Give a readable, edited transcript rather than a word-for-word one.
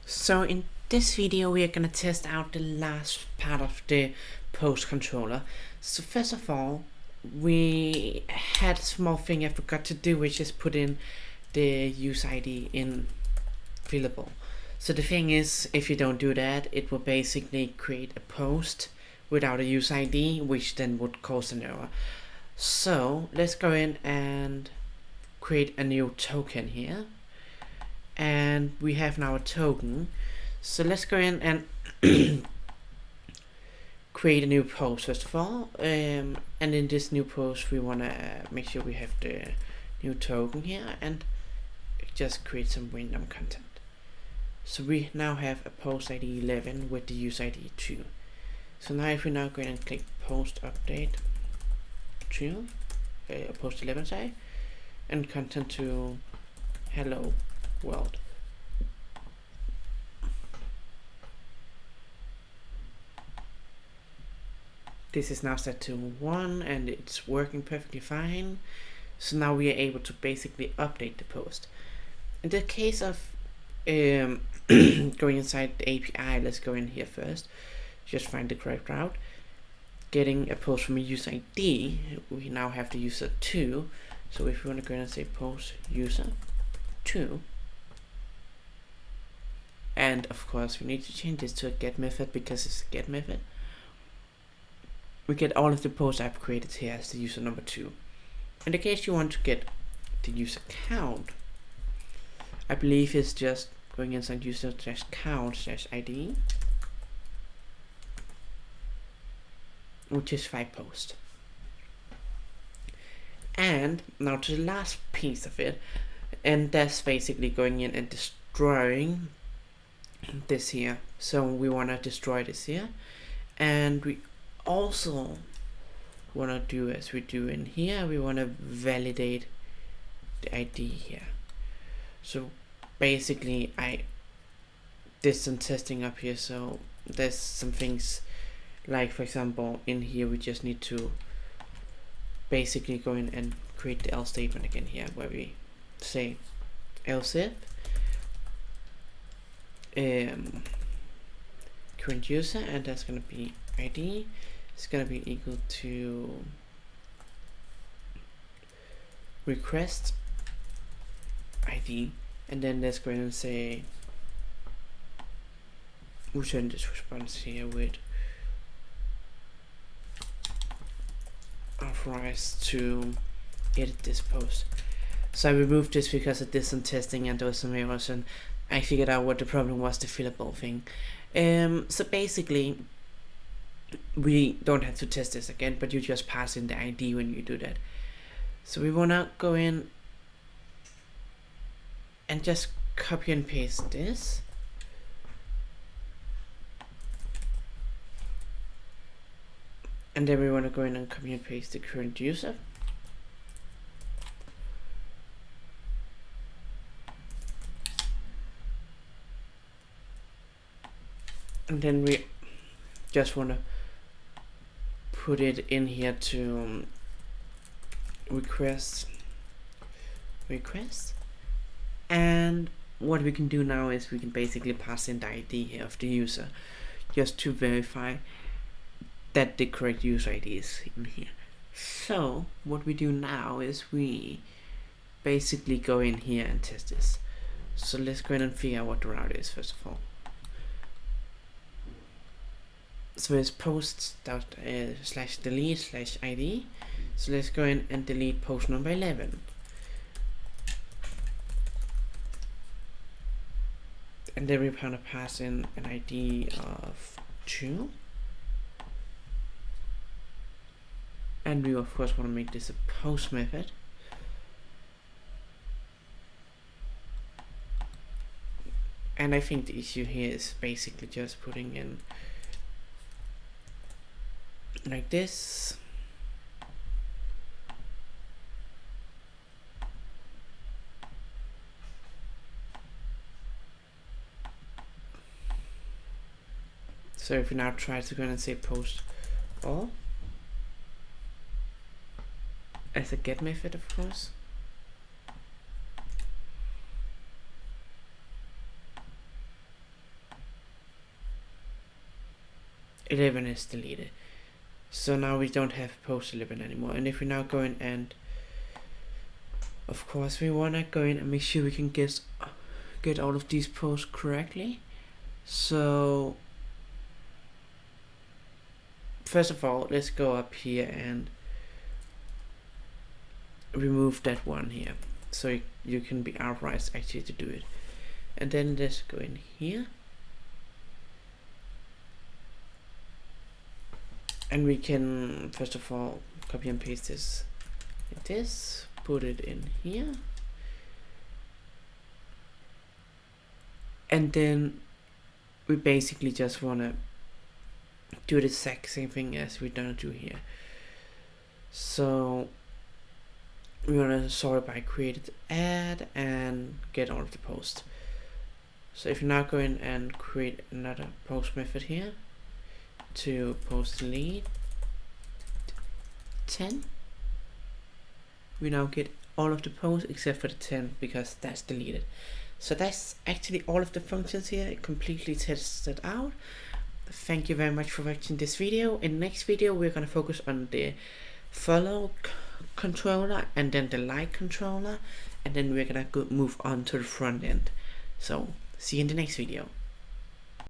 So in this video we are gonna test out the last part of the post controller. So first of all, we had a small thing I forgot to do, which is put in the user ID in fillable. So the thing is, if you don't do that, it will basically create a post without a user ID, which then would cause an error. So let's go in and create a new token here. And we have now a token. So let's go in and create a new post first of all. And in this new post, we want to make sure we have the new token here and just create some random content. So we now have a post ID 11 with the user ID 2. So now if we now go in and click post update 2, post 11, sorry, and content to hello world. This is now set to 1 and it's working perfectly fine. So now we are able to basically update the post. In the case of going inside the API, let's go in here first, just find the correct route. Getting a post from a user ID, we now have the user 2. So if we want to go in and say post user 2, and of course we need to change this to a get method because it's a get method, we get all of the posts I've created here as the user number 2. In the case you want to get the user count, I believe it's just going inside user-count/ID, which is 5 posts. And now to the last piece of it, and that's basically going in and destroying this here. So we want to destroy this here, and we also want to do as we do in here, we want to validate the ID here. So basically I did some testing up here, so there's some things like, for example, in here we just need to basically go in and create the else statement again here, where we say else if current user, and that's going to be ID, it's going to be equal to request ID, and then let's go in and say return this response here with authorized to edit this post. So I removed this because I did some testing and there was some errors, and I figured out what the problem was, the fillable thing. So basically we don't have to test this again, but you just pass in the ID when you do that. So we want to go in and just copy and paste this. And then we want to go in and copy and paste the current user. And then we just want to put it in here to request. And what we can do now is we can basically pass in the ID here of the user just to verify that the correct user ID is in here. So what we do now is we basically go in here and test this. So let's go in and figure out what the route is first of all. So it's post/delete/ID. So let's go in and delete post number 11. And then we're going to pass in an ID of 2. And we of course want to make this a post method. And I think the issue here is basically just putting in like this. So if we now try to go in and say post all as a get method, of course, 11 is deleted. So now we don't have post 11 anymore. And if we now go in and, of course, we want to go in and make sure we can get all of these posts correctly. So first of all, let's go up here and remove that one here, so you can be authorized actually to do it. And then let's go in here, and we can first of all copy and paste this like this, put it in here, and then we basically just want to do the exact same thing as we're gonna do here. So we want to sort by created add and get all of the posts. So if you now go in and create another post method here to post delete 10, we now get all of the posts except for the 10 because that's deleted. So that's actually all of the functions here, completely tested out. Thank you very much for watching this video. In the next video we're going to focus on the follow controller and then the like controller, and then we're going to move on to the front end. So see you in the next video.